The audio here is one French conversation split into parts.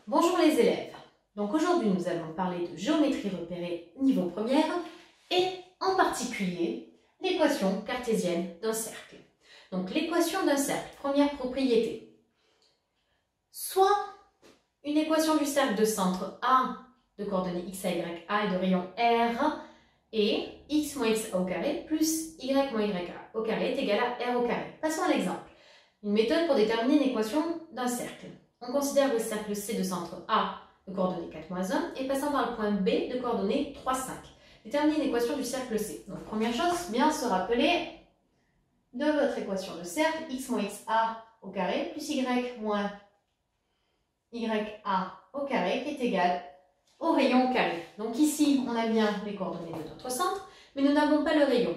Bonjour les élèves. Donc aujourd'hui nous allons parler de géométrie repérée niveau première et en particulier l'équation cartésienne d'un cercle. Donc l'équation d'un cercle, première propriété. Soit une équation du cercle de centre A de coordonnées x, y, a et de rayon R et x moins x au carré plus y moins y au carré est égal à r au carré. Passons à l'exemple. Une méthode pour déterminer une équation d'un cercle. On considère le cercle C de centre A de coordonnées 4, 1 et passant par le point B de coordonnées 3, 5. Déterminer une équation du cercle C. Donc première chose, bien se rappeler de votre équation de cercle x moins xa au carré plus y moins ya au carré qui est égal au rayon au carré. Donc ici, on a bien les coordonnées de notre centre, mais nous n'avons pas le rayon.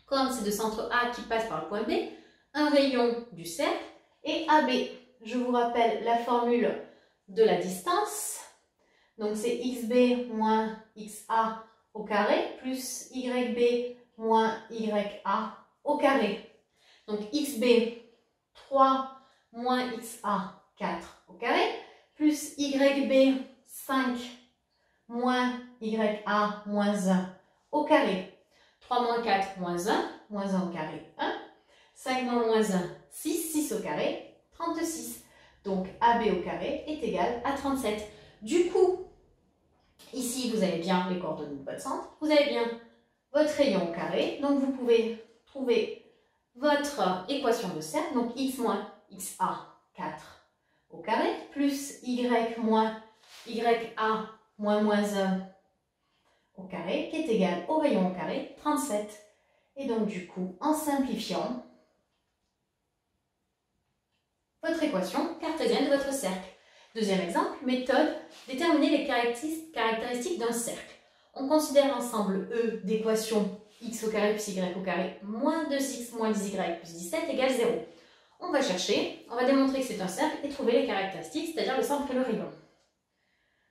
Comme c'est de centre A qui passe par le point B, un rayon du cercle et AB. Je vous rappelle la formule de la distance. Donc c'est xb moins xa au carré plus yb moins ya au carré. Donc xb 3 moins xa 4 au carré plus yb 5 moins ya moins 1 au carré. 3 moins 4 moins 1, moins 1 au carré 1. 5 moins 1, 6, 6 au carré, 36. Donc AB au carré est égal à 37. Du coup, ici vous avez bien les coordonnées de votre centre, vous avez bien votre rayon au carré, donc vous pouvez trouver votre équation de cercle, donc x moins xa 4 au carré, plus y moins ya moins 1 au carré, qui est égal au rayon au carré, 37. Et donc du coup, en simplifiant, votre équation cartésienne de votre cercle. Deuxième exemple, méthode, déterminer les caractéristiques d'un cercle. On considère l'ensemble E d'équations x au carré plus y au carré moins 2x moins 10y plus 17 égale 0. On va chercher, on va démontrer que c'est un cercle et trouver les caractéristiques, c'est-à-dire le centre et le rayon.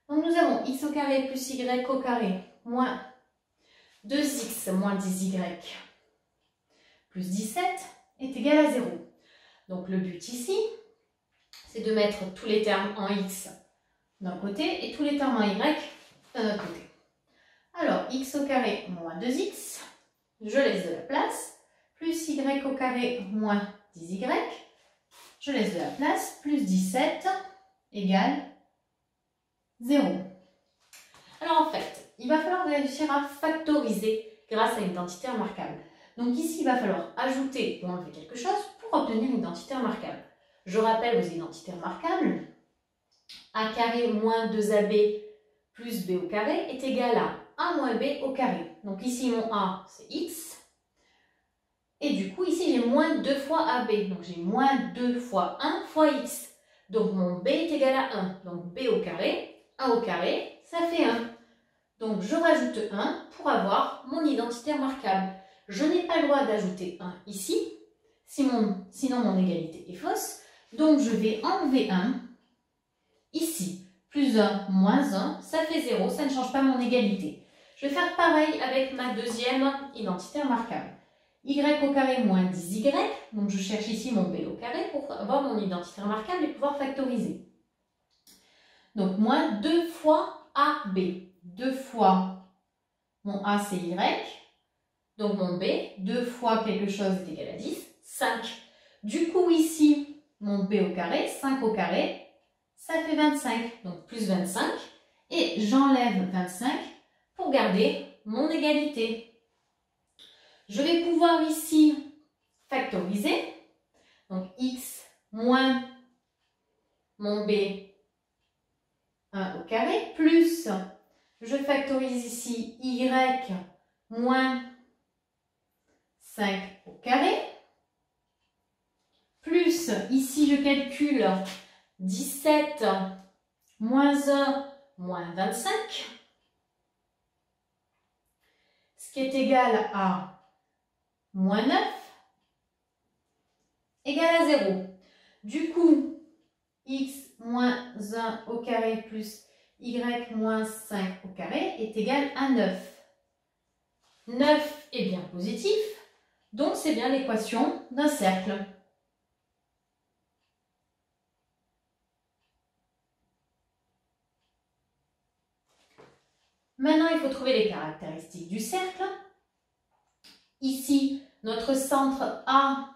Donc nous avons x au carré plus y au carré moins 2x moins 10y plus 17 est égal à 0. Donc le but ici, c'est de mettre tous les termes en x d'un côté et tous les termes en y d'un autre côté. Alors, x au carré moins 2x, je laisse de la place, plus y au carré moins 10y, je laisse de la place, plus 17 égale 0. Alors en fait, il va falloir réussir à factoriser grâce à une identité remarquable. Donc ici, il va falloir ajouter ou enlever quelque chose pour obtenir une identité remarquable. Je rappelle vos identités remarquables. A carré moins 2ab plus b au carré est égal à a moins b au carré. Donc ici, mon a, c'est x. Et du coup, ici, j'ai moins 2 fois ab. Donc j'ai moins 2 fois 1 fois x. Donc mon b est égal à 1. Donc b au carré, a au carré, ça fait 1. Donc je rajoute 1 pour avoir mon identité remarquable. Je n'ai pas le droit d'ajouter 1 ici, sinon mon égalité est fausse. Donc je vais enlever 1 ici. Plus 1, moins 1, ça fait 0, ça ne change pas mon égalité. Je vais faire pareil avec ma deuxième identité remarquable. Y au carré moins 10y, donc je cherche ici mon b au carré pour avoir mon identité remarquable et pouvoir factoriser. Donc moins 2 fois ab. 2 fois mon a c'est y, donc mon b, 2 fois quelque chose est égal à 10, 5. Du coup ici, mon b au carré, 5 au carré, ça fait 25, donc plus 25, et j'enlève 25 pour garder mon égalité. Je vais pouvoir ici factoriser, donc x moins mon b 1 au carré, plus, je factorise ici y moins 5 au carré, plus, ici je calcule 17 moins 1 moins 25, ce qui est égal à moins 9, égal à 0. Du coup, x moins 1 au carré plus y moins 5 au carré est égal à 9. 9 est bien positif, donc c'est bien l'équation d'un cercle. Maintenant, il faut trouver les caractéristiques du cercle. Ici, notre centre A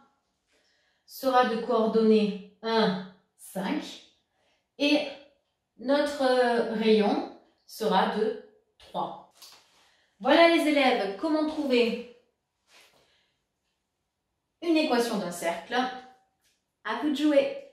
sera de coordonnées 1, 5 et notre rayon sera de 3. Voilà les élèves, comment trouver une équation d'un cercle. À vous de jouer!